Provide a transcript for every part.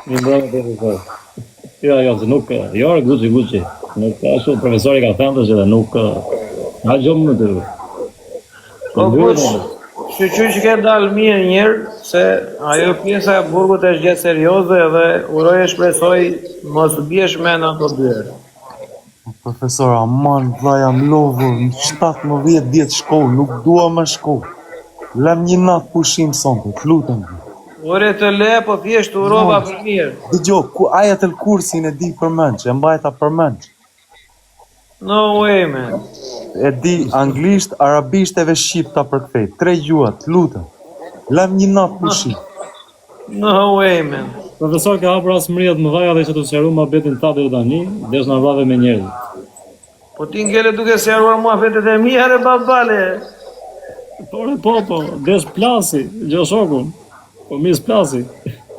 Mi mbrëmë profesor. Jo, se nuk, jo, Gucci. Nuk, ashtu profesori ka thënë që nuk, ha gjomë në të Po shqyqy që ke dalë mirë njërë, se ajo pjesa e burgut është gjithë serioze dhe uroj e shpresoj mos të bjesh me në ato dyre. Profesor, aman, vla jam lovur, në 17 vjetë shkollë, nuk dua më shkollë. Lem një natë pushim sonte, të lutem. Ore të le, po thjesht urova për mirë. Dëgjo, aja të kursin e di përmend, e mbajta përmend. No way, man. E di anglisht, arabisht edhe shqipta për këtej. 3 gjuha, të lutem. Lem një natë pushim. No way, man. Profesor ka hapur asë mrjet më dhaja dhe që të sjaru ma betin tatë dhe tani, desh në rrave me njerëzit. Po ti ngele duke sjaruar mua fetet e mija, re babale. Po, desh plasi, Gjoshokun. Po mis plasi.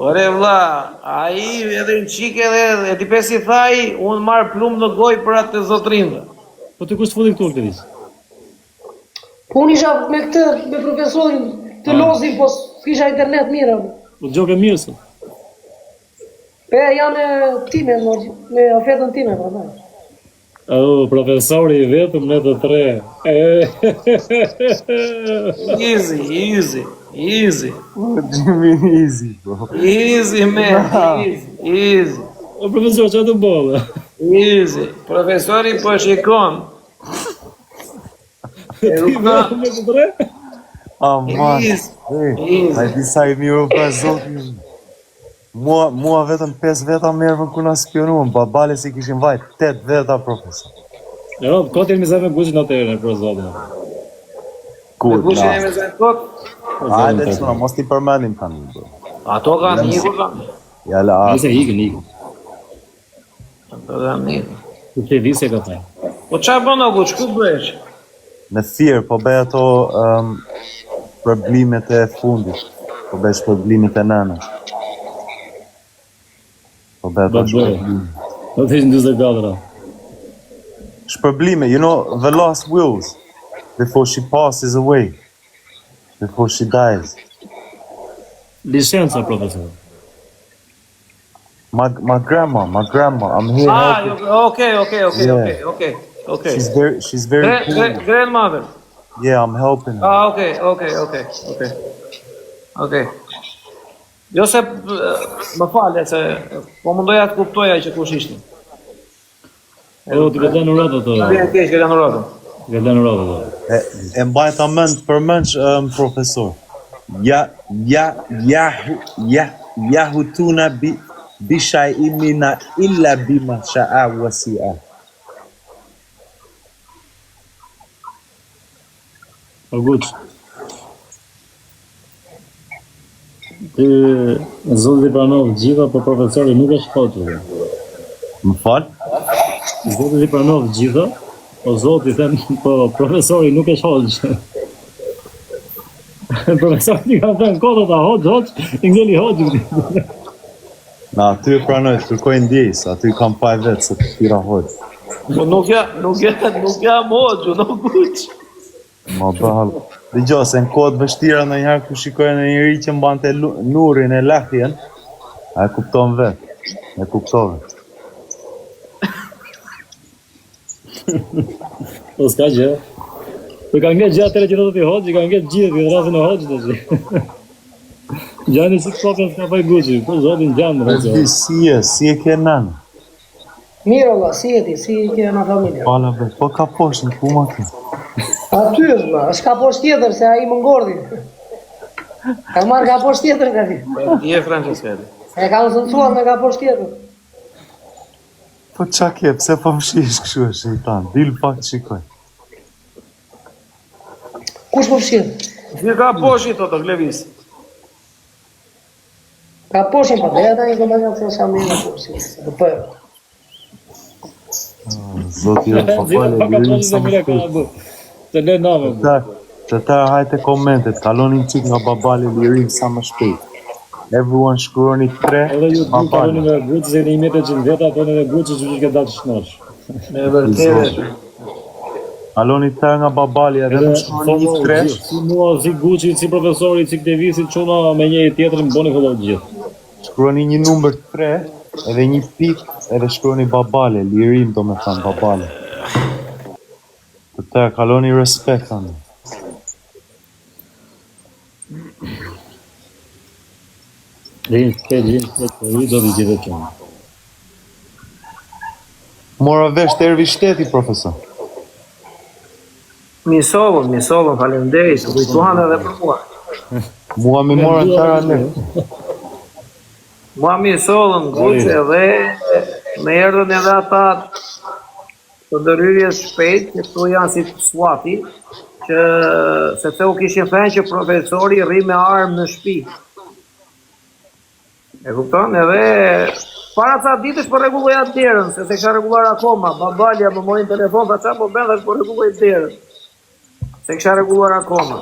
Ore vlla, ai edhe në qike edhe e ti pesi thaj, unë marë plumë në goj për atë të zotrinë. Po të kush të fundi këtu këtë Po unë isha me këtë, me profesorin të lozin, po s'kisha internet mirë. Po të gjoke mirë se. Pe janë time, me ofertën time, pra me. Profesori i vetëm ne të tre. Easy. Jimmy easy, bro. Easy, man. Easy. O profesor, që të bëllë? Easy. Profesori po shikon. Ti vetëm ne të tre? Aman, a disa i mirë pra zotin. Mua vetëm 5 veta merën ku na spionuan, babale si kishin vajt 8 veta profesor. Jo, kotin mi zeme Gucci në tërën, për zotin. Me Gucci e me zeme kot? Hajde që mos t'i përmendim tani, bro. Ato kanë një kanë. Jala. Nëse ikën. Ato kanë një. Ku ke visje ka taj. Po qa bëndo Gucci, ku bëhesh? Në thirë, po bëj ato problemet e fundit. Po bëj problemet e nënës. Po bëj ato shpërblime. Do të ishë në 24. Shpërblime, you know, the last wills. Before she passes away. Before she dies. Licenca, profesor. My grandma, I'm here helping. Okay. She's very cool. Grandmother. Yeah, I'm helping her. Okay. Jo se më falë se po mundoja të kuptoja që kush ishte. Ti ka dhënë rrotë ato. Ka dhënë rrotë. E mbajta mend përmendsh profesor. Yahutuna bi shay'in illa bima sha'a wasi'a. Gucci. Ti zoti pranov gjitha, po profesori nuk është hoxhë. Më fal? Zoti pranov gjitha, po zoti them, po profesori nuk është hoxhë. Profesori ka thënë kodë ta hoxhë, i ngeli hoxhë. Na, aty e pranoj, të kërkoj ndjesë, aty kam pa e vetë se të tira hoxhë. Po nuk jam hoxhë, nuk Gucci. Ma bëhal. Dëgjo, se në kodë vështira në njëherë ku shikojnë në njëri që mbante nurin e lahjen, a e kupton vetë. E kuptove. Po s'ka gjë. Po ka nge gjatë tëre që do të t'i hoqë, ka nge gjithë të rrasin e hoqë të që. Gjani si të kopën s'ka faj Gucci, po zotin gjanë në hoqë. Si e ke nanë? Mirë, Allah, si e ti, si e ke në familja? Pala be, po ka poshin, ku ma ke? Aty, është ka posh tjetër, se a i më ngordi. Ka marrë ka posh tjetër nga ti. Ti e Francesca. E ka nësëncuar me ka posh tjetër. Po qa ke, pse po më shish këshu e shëjtan, dil pak të shikoj. Kush po fshirë? Ti ka poshi, thotë, Glevis. Ka poshin, po dhe ata i këmë nga të shamë në poshin, se të përë. Zoti e papale, lirim sa më shpejt. Të le nave. Të tërë hajte komentet, kalonin qik nga babale lirim sa më shpejt. Everyone shkruani 3, edhe ju të kaloni me Gucci, se në 100 veta, po në Gucci që ke dalë shnosh. Me vërtetë. Kaloni 3 nga babali, edhe më shkruani 3. Si mua, si Gucci, si profesori, si Devisi, quna me njëri tjetër më boni këllohet gjithë. Shkruani një numër 3, edhe një pik, edhe shkruani babale, lirim do me thënë babale. Për të kaloni respekt anë. Rinë, po i do të gjithë të qenë. Mora vesh të ervi shteti, profesor. Mi sollën, faleminderit, kujtuan edhe për mua. Mua mi mora në tara në. Mua mi sollën guqe dhe me erdhën edhe ata të ndërhyrjes shpejt, që këtu janë si suati, që sepse u kishin thënë që profesori rri me armë në shtëpi. E kupton? Edhe para ca ditësh po rregulloja derën, se s'e kisha rregulluar akoma. Babalja më mori në telefon, tha çfarë po bën, thash po rregulloj derën. Se kisha rregulluar akoma.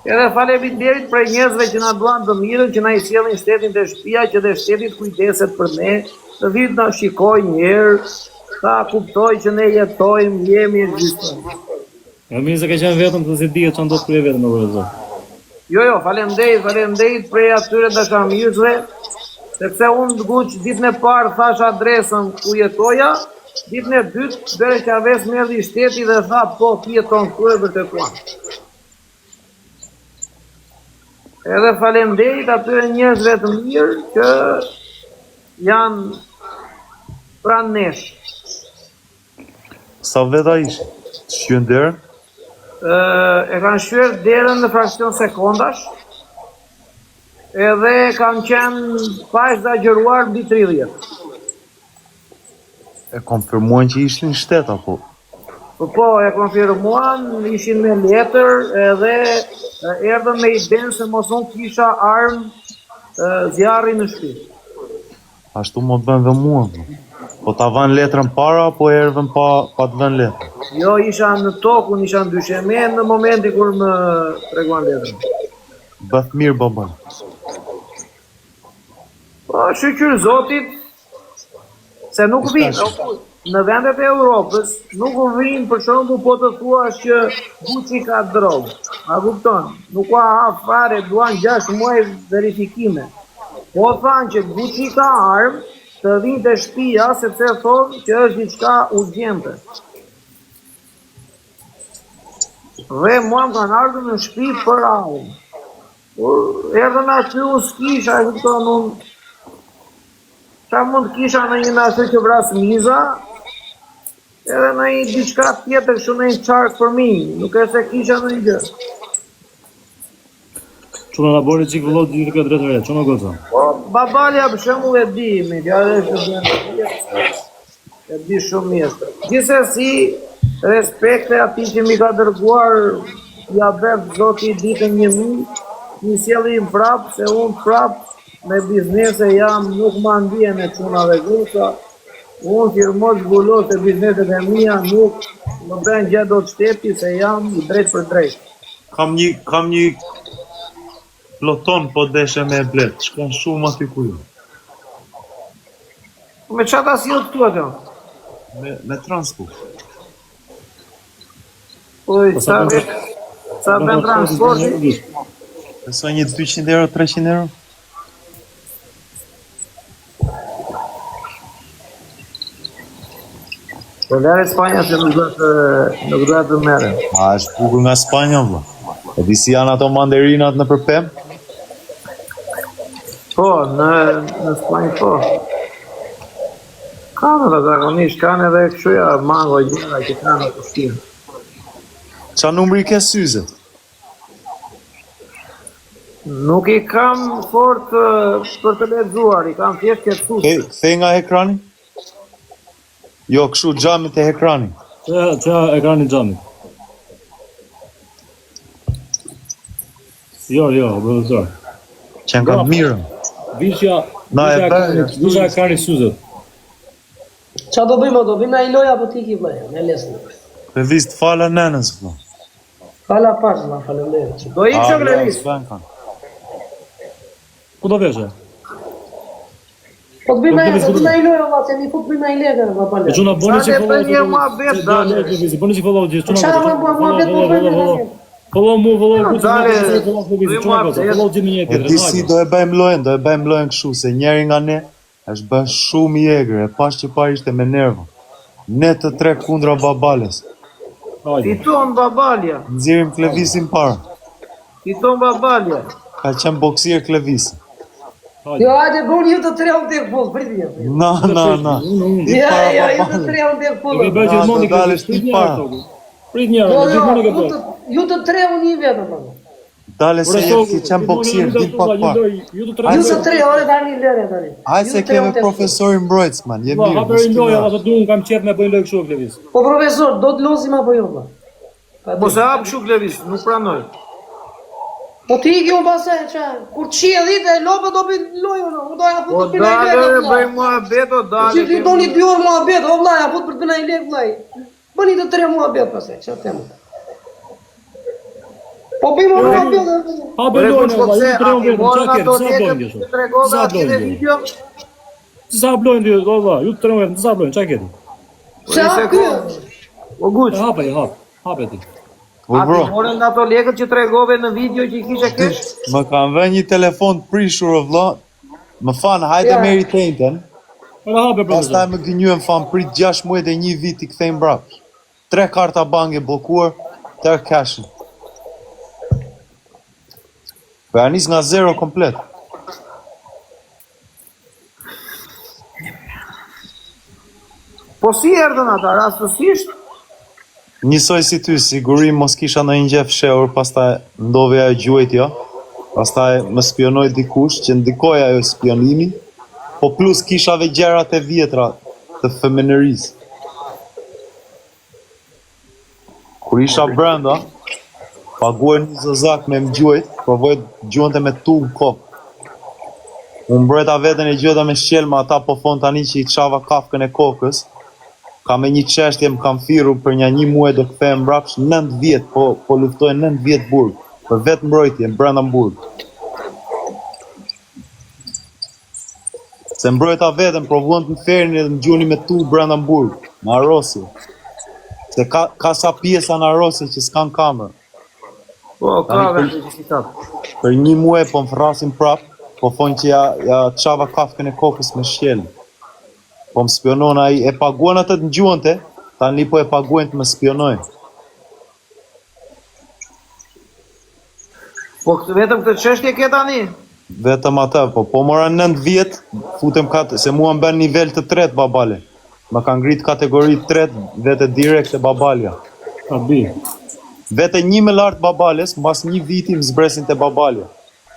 Edhe faleminderit për njerëzve që na duan të mirën, që na i sjellin shtetin te shtëpia, që dhe shteti kujdeset për ne, të vitë na shikojnë një herë, ta kuptoj që ne jetojmë, jemi e gjithë. E mirë se ka qenë vetëm të si dihet çan do të kryej vetëm me vërtet. Jo, faleminderit prej atyre dashamirësve, sepse unë të guq ditën e parë thash adresën ku jetoja, ditën e dytë bëre që aves merdi shteti dhe tha po ti jeton këtu e vërtetuan. Edhe faleminderit atyre njerëzve të mirë që janë pranë nesh. Sa veta ishë? Shqyën derën? E kanë shqyer derën në fraksion sekondash, edhe kanë qenë pa exageruar mbi 30. E konfirmuan që ishin shtet, apo? Po, e konfirmuan, ishin me letër edhe erdhën me idenë se mos unë kisha armë zjarri në shtëpi. Ashtu më bën dhe mua. Po ta vën letrën para, apo erdhën pa të vën letrën? Jo, isha në tokë, unë isha në dyshemen në momenti kur më treguan letrën. Bëth mirë, baba. Po, shqyr zotit, se nuk vinë, në vendet e Europës, nuk vinë për shembull po të thuash që Guçi ka drogë. A kupton? Nuk ka fare, duan 6 muaj verifikime. Po thanë që Guçi ka armë, të vinë të shtëpia sepse thonë që është diçka urgjente. Dhe mua më kanë ardhur në shtëpi për armë. Erdhën aty u s'kisha, e kupton unë. Qa mund kisha në një nashtë që vras miza, edhe në një diçka tjetër që në një qarkë për mi, nuk e se kisha në një gjë. Çuna na bori çik vëllai gjithë këtë drejtë vetë, çuna goca. Po, babalja për shembull e di, me djalë e di shumë mirë. Gjithsesi, respekte atij që mi ka dërguar, ja bëv zoti ditën 1000, një sjellim prap, se unë prap me biznese jam, nuk ma ndjen e çuna dhe goca. Unë firmos zbulos e bizneset e mia, nuk më bën gjë do të shteti, se jam i drejt për drejt. Kam një ploton po deshe me blet, shkon shumë aty ku ju. Me çata si u këtu atë? Me transport. Oj, sa bën transporti? Besoj një 200 euro, 300 euro? Po lere Spanja se nuk duhet të merren. A është bukur nga Spanja, vlla. E di si janë ato manderinat në përpem? Po, në Spanjë po. Kanë edhe zakonisht, kanë edhe këshuja mango gjera që kanë në kushtinë. Qa numri ke syze? Nuk i kam fort për të lexuar, i kam thjesht kërcuar. Kthej nga ekrani? Jo, kështu xhamit e ekrani. Qa ekrani xhamit. Jo, profesor. Që ka mirë. Vishja ekrani syze. Qa do bëjmë, do bëjmë a i loja, po ti ki bëjmë, me lesnë. Për vist fala nenës, këto. Fala pas, ma falemderit. Do i që grevis. Ku do veshe? Po të bëjmë a i loja, va, se mi po të bëjmë a i legër, va pale. E quna boni që Sa të një mua bet, dale. Boni që follow gjithë. Qa ma bet, po bëjmë a i legër. Follow mu, follow ku Dale, follow gjimi një E tjetër. di si do e bëjmë lojën kështu, se njeri nga ne është bën shumë i egrë, e pash që parë ishte me nervë. Ne të tre kundra Babales. Hajde. Fiton Babalja. Nxjerrim Klevisin para. Fiton Babalja. Ka qenë boksier Klevisi. Jo, hajde, buni ju të tre unë tek full, prit një. Na. Ja, ju të tre unë tek full. E ke bërë Na, gjithmonë do dalësh ti para. Prit një Jo, herë, gjithmonë e ke bërë. ju të tre unë një vetëm. Dale se je ti qenë boksier, dil pak para. Ju të Ju të tre, ore tani lëre tani. Hajde se kemi profesorin mbrojtës, man, je mirë. Hapër i loja, ose du unë kam qef me bëjnë lojë kështu, Klevis. Po profesor, do të losim apo jo, vlla? Mos e hap kështu Klevis, nuk pranoj. Po ti iki unë pasaj, qa, kur të shie dhite, lopë do bëjnë lojë, unë do ja fut Po të bëjnë i dale, lekë, bëj mua beto, dale. Që ti do një 2 orë mua betë, o vlla, ja fut për të bëjnë i lekë, vlla. Bëni të tre mua betë pasaj, që të temë. Po bëjmë mua betë. Hapër i lojnë, valla, ju të rejon vetëm, qa kërë, sa blojnë kështu? Sa blojnë kjo? Sa blojnë kjo, valla, ju të rejon vetëm, sa blojnë, qa kërë? Se hap kjo. O guq, Hapë ti. Po a ti bro, morën nga ato lekët që tregove në video që i kishe kesh? më kanë vënë një telefon të prishur o vlla. Më fanë, hajde Ja. meri tenten. Ora hapë, Pastaj profesor. më gënjuen fan prit 6 muaj dhe 1 vit i kthejmë mbrapsht. 3 karta banke bllokuar, tërë cashin. Po ja nis nga zero komplet. Po si erdhën ata, rastësisht? Njësoj si ty, sigurim mos kisha në një gjef shehur, pastaj ndodhi ajo gjuajtja, pastaj më spionoi dikush që ndikoi ajo spionimi, po plus kisha dhe gjërat e vjetra të fëminërisë. Kur isha brenda, paguaj një zëzak me më gjuajt, provoj të gjuante me tu në kokë. Unë mbrojta veten e gjota me shqelma, ata po thon tani që i çava kafkën e kokës. Ka me një çështje më kam thirrur për një muaj do kthehem mbrapsht 9 vjet, po luftoj 9 vjet burg, për vetë mbrojtje brenda burg. Se mbrojta veten provuan të më ferrin edhe më gjuni me tu brenda burg, në Arosje. Se ka sa pjesa në Arosje që s'kan kamerë. Po, ka vetë që si tapë. Për një muaj po më thrasin prap, po thonë që ja çava kafkën e kokës me shqelë. Po më spionon ai, e paguan atë të ngjuante, tani po e paguajnë të më spionojnë. Po vetëm këtë çështje ke tani? Vetëm atë, po mora 9 vjet, futem se mua më bën nivel të tretë babale. Më ka ngrit kategori të tretë, vete direkt e babalja. A bi. Vete 1 më lart babales, mbas 1 viti më zbresin te babalja.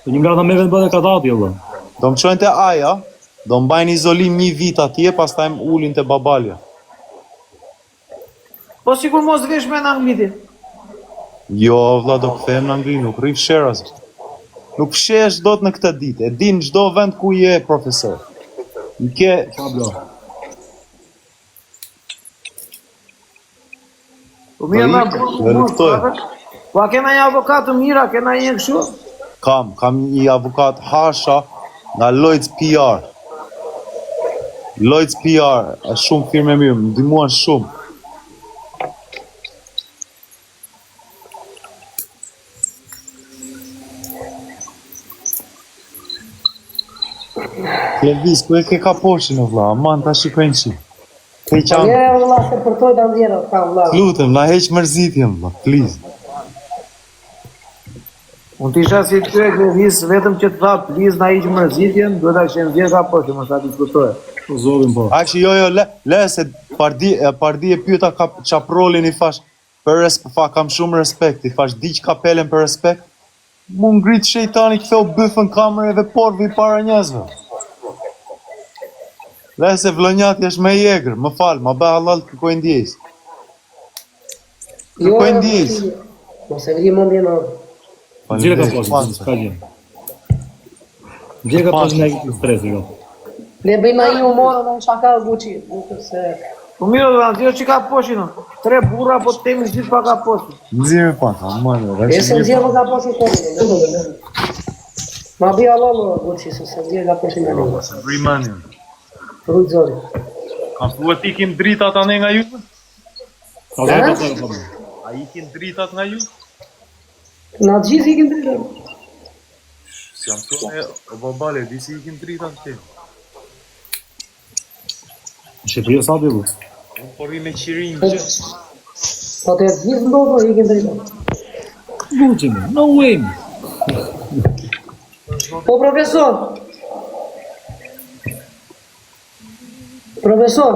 Një nga ta me vetë bëdhe katati, valla. Do më çojnë te aja, do mbajnë izolim 1 vit atje, pastaj më ulin te babalja. Po sikur mos vesh me në Angliti. Jo, vlla, do kthehem në Angli, nuk rri fsheras. Nuk fshesh dot në këtë ditë. E din çdo vend ku je, profesor. Në ke Pablo. Po mirë na do luftoj. Po a kena një avokat të mira, kena një kështu? Kam një avokat Hasha nga Lloyds PR. Lloyds PR, është shumë firmë e mirë, më ndihmuan shumë. Klevis, ku e ke kaposhin o vlla? Aman ta shikojnë që. Te qam, Ja, vlla, se përtoj të ndjerë, ka vlla. lutem, na heq mërzitjen vlla, please. Unë t'isha si ty e Klevis, vetëm që të tha, please na iq mërzitjen, duhet ta kishen vjen ka poshtë, mos ta diskutoje. Po zorin po. Aqë jo, le se pardi e pyeta qaprolin i fash, kam shumë respekt, i fash diq kapelen për respekt, mu ngrit shejtani ktheu bëfën kamerave porvi para njerëzve. Le se vlonjati është me jegër, më fal, ma bë halal të kërkoj ndjes. Kërkoj ndjes. Mos e vri mendje në. Gjire ka posin, s'ka gjë. Gjire ka posin e këtë stresi, jo. Le bëjmë ai humor në shaka Gucci, nuk se Po mirë, do të që ka poshin, no? 3 burra po temi gjithë pa ka poshin. Nxjerrë pak, aman. e se nxjerrë ka posi kohë. Ma bëj Allah Gucci, se nxjerrë ka posi në një. Rimani. Rujt zori. Ka thua ti kim dritat nga ju? A dhe ka të A ikin dritat nga ju? Na të gjithë ikin drita. Si jam thonë, o babale, di si ikin drita në te. Shqipëria sa bëj bu? Unë porri me qirin gjë. Po të gjithë ndodhë ikin drita. Gucimi, no way. Po profesor. Profesor.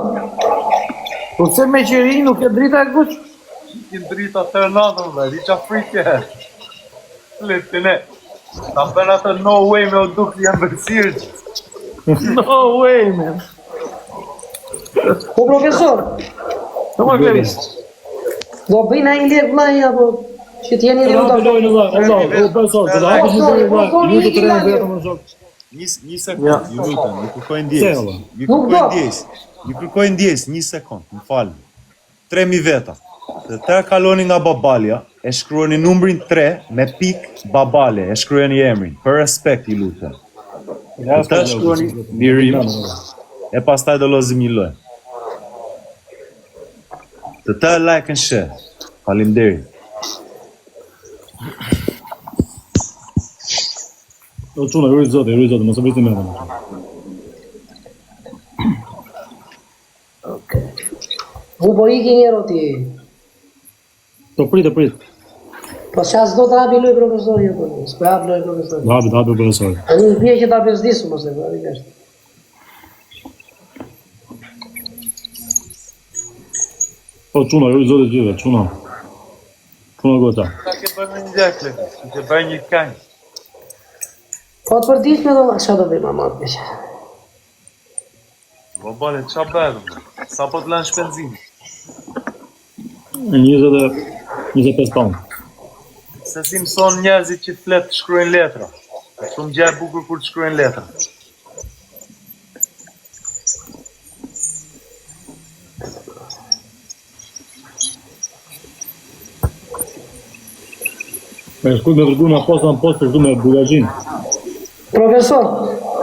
Po pse me qiri nuk e drita e kuq? Ikin drita të natën, dhe, di qa frikë e. Letë ne. Ta bën atë no way me o duk jam bërësirë. No way, man. Po profesor. Të më Klevis. Do bëjnë a i lekë vlaj apo që t'jeni Të dhe hapë lojnë valla, Allah, o besor, të hapë një lojnë valla, ju të trenë vetëm në shok. Një sekund, ju lutem, ju kërkoj ndjes. Se, valla. Ju kërkoj ndjes. Ju kërkoj ndjes, një sekund, më falni. 3000 veta. Dhe të kaloni nga babalja, e shkruani numrin 3 me pik babale, e shkruani emrin, për respekt ju lutem. Të shkruani Mirim, e pastaj do lozim një lojë. Të like and share. Faleminderit. O çuna, ju zotë, mos e bëjtë më tani. Vu po iki njero ti. Po prit. Po qas do të hapi loj profesori, po s'po hap loj profesori. Hapi profesor. Ani bie që ta bezdisë mos e bëri kështu. Po çuna, ju zotë gjithë, çuna. Çuna gota. Ka ke bërë një gjekle, ke bërë një kanj. Po të përditme do qa do bëjmë amatë bëqe. Babale, qa bërë? Sa po të lanë shpenzim? 25 pound. Se si mëson njerëzit që flet të shkruajnë letra. Shumë gjë e bukur kur të shkruajnë letra. Me shkuj me vërgu në post për shku me bugajin. Profesor,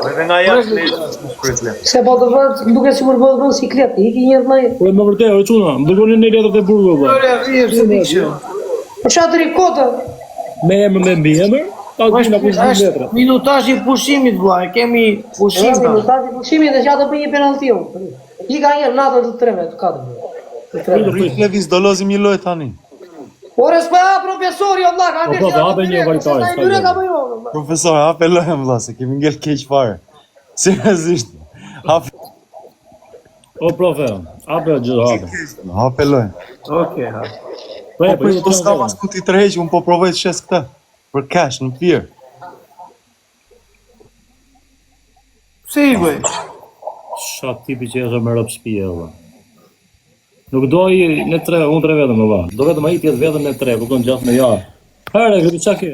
Edhe nga jashtë letra në shkruajt letra. se po të vënd, duke si mërë bëdë vënd siklet, iki njërë në Po e më vërtej, o çuna, më dërgoni një letër të burgu, valla. Ore, rrje, se di që. Po qa të rikota, Me emër me mbi emër, ta të në kushtë një letra. Është minutash i pushimit, vlla, e kemi pushim në ta. stati pushimi dhe qa të bëj një penalti unë. I ka njërë natën të 3 të 4. Rrit Levis, do lozim një lojë tani. Ore s'pa profesori, o vlla, ka Po, hape një varitaj, s'ka gjë. ka bëj unë. Profesor, hape lojën vlla, se kemi ngel keq fare. Seriozisht. Hape O profe, hape gjithë hape. hape lojën. Okej, ha. Po s'ka pas ku ti tërheq, unë po provoj të shes këtë. Për cash, në firë. Pse i bëj? Sha tipi që e me rëpë shpije, valla. Nuk do i në 3, unë 3 vetëm, valla. Do vetëm ai tjetë vetëm në 3, kupton gjatë me jarë. Herë, këtë qa ke?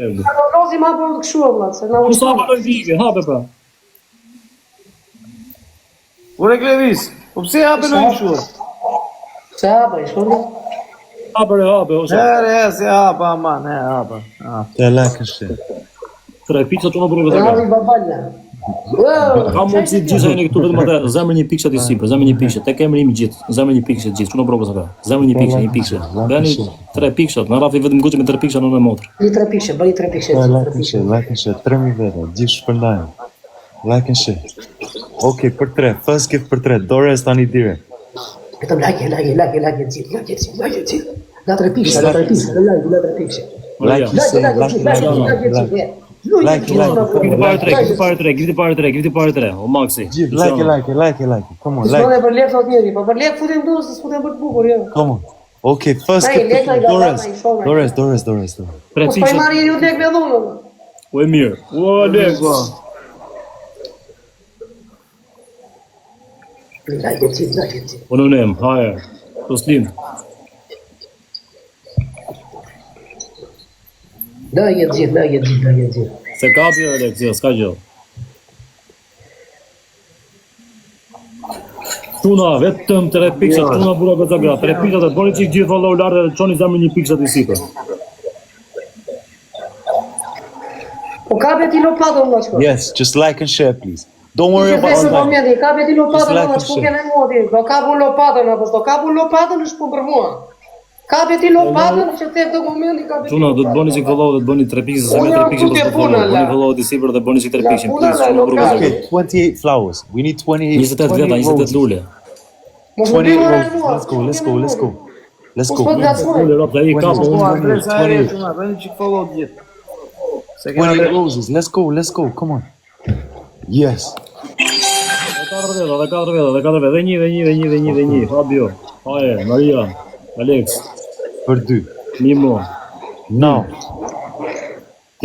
Rozim hapo të këshu, o vlla, se na Ku sa ushtu. hape vike, hape pra. Ore Klevis, po pse hape në kështu? Se hapa, i shkoni? Hape, o sa. Se hapa, aman, hapa. Të like and share. 3 pizza që në bërë Ravi këtë. babalja. Ka mundësi gjithë e në këtu vetëm atë, zemër një pikëshat i sipër, zemër një pikëshat, tek emri im gjithë, zemër një pikëshat gjithë, që në bërë këtë. Zemër një pikëshat. Beni 3 pikëshat, në rafi vetëm guqë me 3 pikëshat në në motër. Një 3 pikëshe, bëni 3 pikëshe. Like and share, 3000 veta, gjithë shpërndajnë. Like and share. Okej, për 3, first gift për 3, Dores tani direkt. Vetëm like, gjithë. La 3 pikëshe, la 3 pikëshe. Like and share, like. Gviti pare 3, o Maxi. Like. Come on, S'pone like. për lek thot njeri, po për lek futim du, se s'futim për të bukur, jo. Come on. Okay, first Ai, gift lekaj për nga Dores. data i shove. Dores. 3 Po s'pa i pikëshat, marri njeri u lek me dhunë. o e mirë. O, lek. Like gjithë. O në nem, haje. O slim. Like gjithë. Se kapi e lek, s'ka gjë. Tuna, vetëm 3 pikëshat, tuna bura këtë gra. 3 pikëshat e bori qik gjithë valla u lartë dhe qoni zemër një pikëshat i sipër. Po kape ti lopatën nga shko. Yes, just like and share, please. Don't worry about Fesë po online. mjeti, kape ti lopatën Just like nga and shko share. kene moti. Do kapu lopatën, apo do kapu lopatën është po për mua. Kapi ti lopatën që te dokumenti kapi. Çuna, do të bëni si follow, do të bëni 3 pikë, se me 3 pikë do të bëni follow ti sipër dhe bëni si 3 pikë. Okay, 28 flowers. We need 28. 28 veta, 28 lule. Mos u 28 bëj roses. Let's go, let's go, let's go. Let's Mos po go. gacmoj. Lule rop, ai ka po. Po, adresa e re, çuna, bëni çik follow gjithë. Se kena 28 roses. Let's go, let's go. Come on. Yes. Dhe 4 veta, dhe një. Fabio, Haje, Maria, Alex, Për 2. Mimo. Now.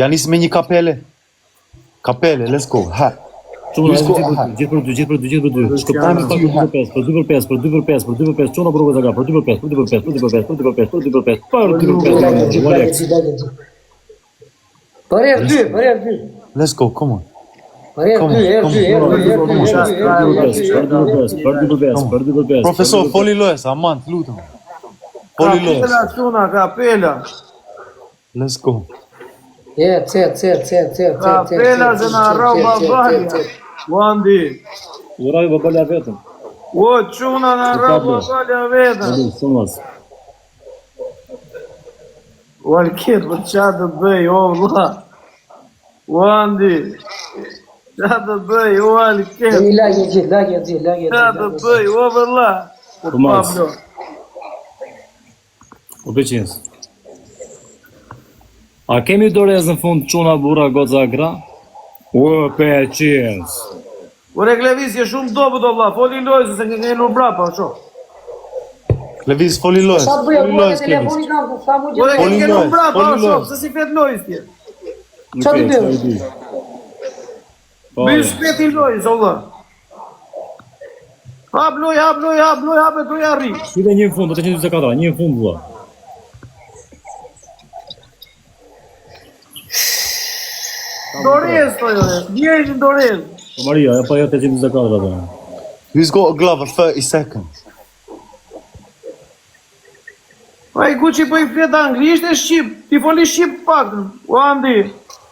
Ja nis me një kapele. Kapele, let's go. Ha. Çuna, gjithë për 2. Shkoptami pak për 2 për 5. Çuna për rrugë për 2 për 5. Alex. Për herë 2. Let's go, come on. Për herë 2. Profesor, foli lojes, aman, të lutem. Foli lojes. Kapela, çuna, kapela. Let's go. Kapela se na rrau babalja. Wandi. Uraj babalja vetëm. O, çuna na rrau babalja vetëm. Sumas. O, alket, për qa të bëj, o, vla. Wandi. Qa të bëj, o, alket. Lagje gjithë. Qa të bëj, o, vla. Tomas. O beqins. A kemi dorez në fund çuna burra goca gra? O beqins. O, Reklevis, je shumë dobët, o, vla. Foli lojës, se ke në brapa, sho. Leviz, foli lojes. Sa të bëjë Foli po lojes, te telefoni kam sa mu O, gjithë. ke në brapa, foli o, lojës. se si fet lojës tje. Qa të bëjë? Bëj shpeti lojës, o, vla. Hap loj, e do jarri. Shqipe një në fund, do të 124, një në fund vlla. Dorez, to jo, djejnë dorez. Po Maria, ja pa ja 124 atë. Who's got a glove of 30 seconds? Pa i ku që po i flet anglisht e shqip, ti foli shqip pak, o Andi.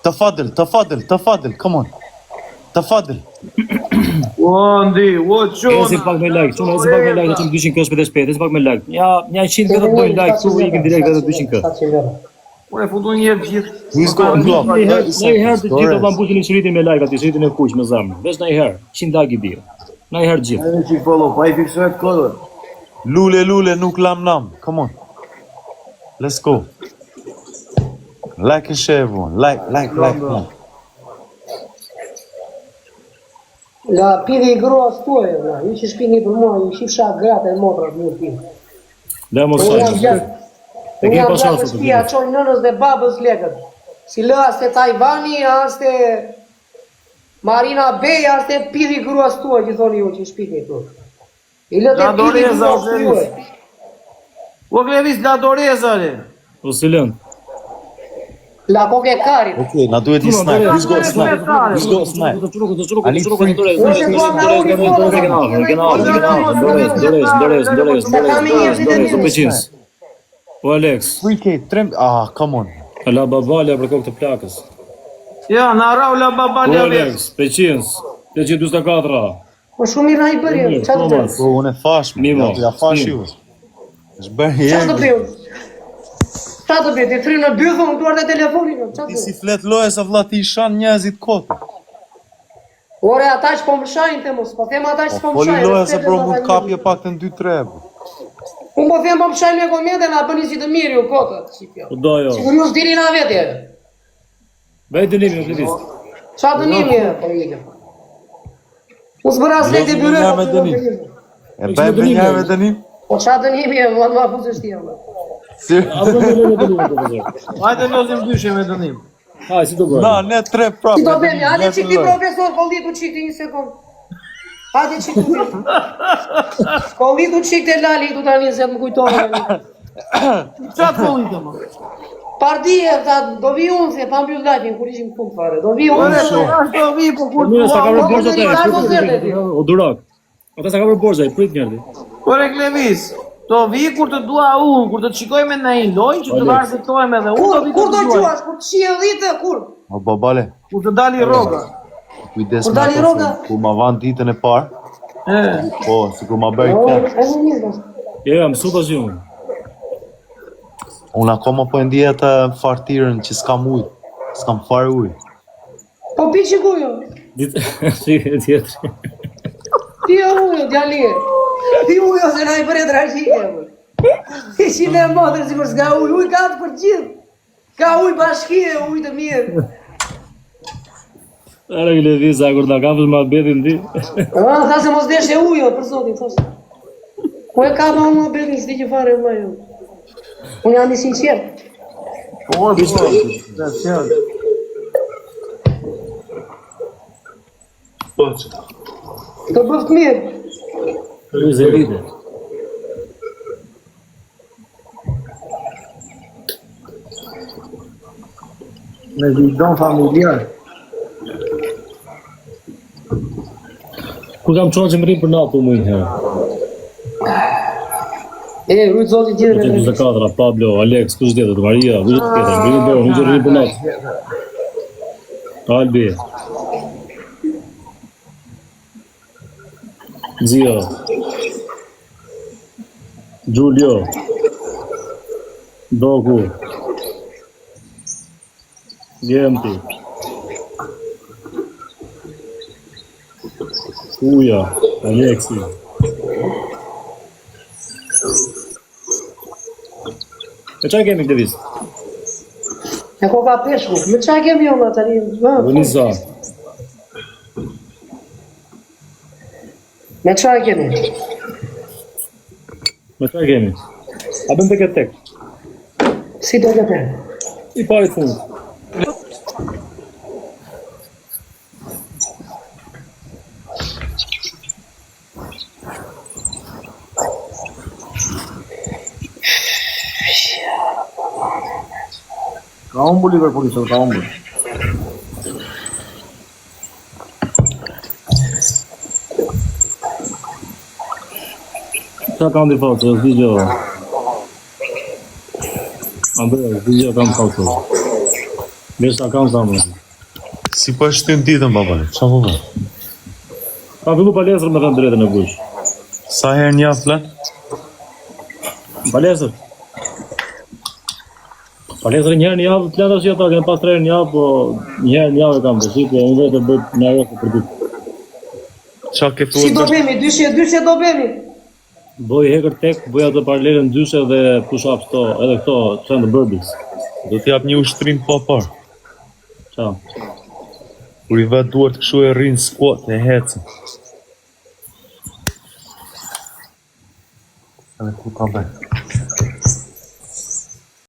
Tafadil, come on. Tafadil. O Andi, o Ezi qona. pak me like, çuna ezi pak me like, do të 200 kësh 55, ezi pak me like. Ja, 100 vetëm bëjnë like, tu ikin direkt edhe 200 kë. Po e futu një gjithë. Who's got a glove? Në herë të gjithë do mbushini shiritin me like aty, shiritin e kuq me zemër. Veç në herë, 100 like i bio. Në herë gjithë. E që i follow, pa i fiksohet kodër. Lule, nuk nam. Come on. Let's go. Like and share everyone. Like. Come on. La pidi i gruas tuaj, vlla. Ju që shpini për mua, ju që fshat gratë e motrat një pin. Dhe mos Unë jam sajtë. gjatë. E Unë kemi jam pa gjatë shanse në të shtëpia, çoj nënës dhe babës lekët. Si lë as te Tajvani, as te Marina Bay, as te pidi i gruas tuaj, që thoni ju që shpini këtu. I lë te La pidi i doreza, gruas o tuaj. Klevis. O Klevis, la doreza, re. O Silen. La koke karit. Okay, na duhet një snipe. Who's got a snipe? Who's got a snipe? O Alex, 3K, trim. Ah, come on. la babalja për kokë të plakës. Ja, na rau la O babalja vetë. Alex, 500, 524. Po shumë mirë na i bëri, çfarë të bëj? Po, unë e fash. Mimo, Ja fash stim. ju. Është bërë Çfarë të jemi. bëj? Çfarë të bëj? Ti thrinë në dy thonë duart e telefonit, çfarë Ti të bëj? si flet lojes a vlla ti i shan njerëzit kotë. Ore ata që po më shajnë të mos, po them ata që po më Foli shajnë. lojes se bro mund kapje pak të në 2-3. Unë po them po më shajnë me komente, na bëni si të mirë ju kotët, shqipja. Po do jo. Sigur ju s'dini na vetje. Bëj dënimi, o Klevis. Çfarë dënimi e po ikëm? Mos bëra se të bëre. Ja, me dënim. E bëj me njerëve dënim? Po çfarë dënimi e vëlla ma fuzësh ti vëlla. Si? Apo në lënë dënimi, profesor. Hajde lozim dyshe me dënim. Haj, si do bëj? Na, ne 3 prapë. Ti do bëni, hajde çik ti profesor, kollitu çik ti një sekond. Hajde çik ti. Kollitu çik te lali tu tani se më kujtova. Qa të folite, ma? Partia, do vi unë se pa mbyll lajmin kur ishim fund fare. Do vi Ore, unë. ashtë do vi, po kur Mirë, sa ka të bërë borxha po, te. O durak. Ata sa ka bërë borxha, i prit njerëzi. Ore, Klevis, do vi kur të dua unë, kur të qikojme në i lojnë, që të vazhditojme dhe unë do vi Kur të do duaj. quash? Kur të shije dhitë, kur? O babale, Kur të dali roga. kujdes Kur me dali ato roga? se kur ma van ditën e parë, E, po, si kur ma bëri O, kem. e një mirë. Ja, mësu tash unë. Unë akoma po e ndje atë fartirën që s'kam ujë. S'kam fare ujë. Po pi që kujo? Ditë, shikë tjetër. Pi ujo, djali. Pi ujo se na i bëre trashike. I që ne modrë si për s'ka ujë. Ujë ka të për gjithë. Ka ujë bashkie, ujë të mirë. Ara që levisa, kur ta kapës ma betin ti. Tha se mos deshe ujo, për zotin, thosë. Po e ka ma unë betin, s'di që fare më ju. Unë jam i sinqert. Po, po. Po që? Të bëft mirë. Lëvizë e rite. Me bidon familjar. Kur kam qonë që më rinë për natë, më një herë. Rujtë zotin gjithë Që 24, Pablo, Alex, kush tjetër, Maria, kush tjetër, më rinë bërë, në rinë për natë. Albi. Zio. Giulio. Doku. Gjemti. Uja, Aleksi. E qa kemi këtë visë? E ko ka peshku. Me qa kemi jo, tani? Vëniza. Me qa kemi? Me qa kemi? A bëm të këtë tek? Si do të pen? I pari të fundë. Ka umbur Liverpooli sot, ka umbur. Qa kam të fatë, është digjo. Andrej, është digjo kam fatë. Besa kam zamë. Si po e shtyn ditën, babale? Qa po bërë? Ka fillu palesër me thënë drejtën e bush. Sa herë një flet? Palesër? Palesër një herë një javë, të leta që ata, kënë pas 3 herë një javë, po një herë një javë e kam të shqipë, unë vetë e bëjt një herë për ditë. Qa ke Si do bemi? Dyshe do bemi? Boj hekër tek, boj atë paralelën dyshe dhe push-ups to, edhe këto, që në burpees. Do t'jap një ushtrim pa parë. Qa? Kur i vetë duart këshu e rinë squat e hecën. Edhe ku ka bëjt?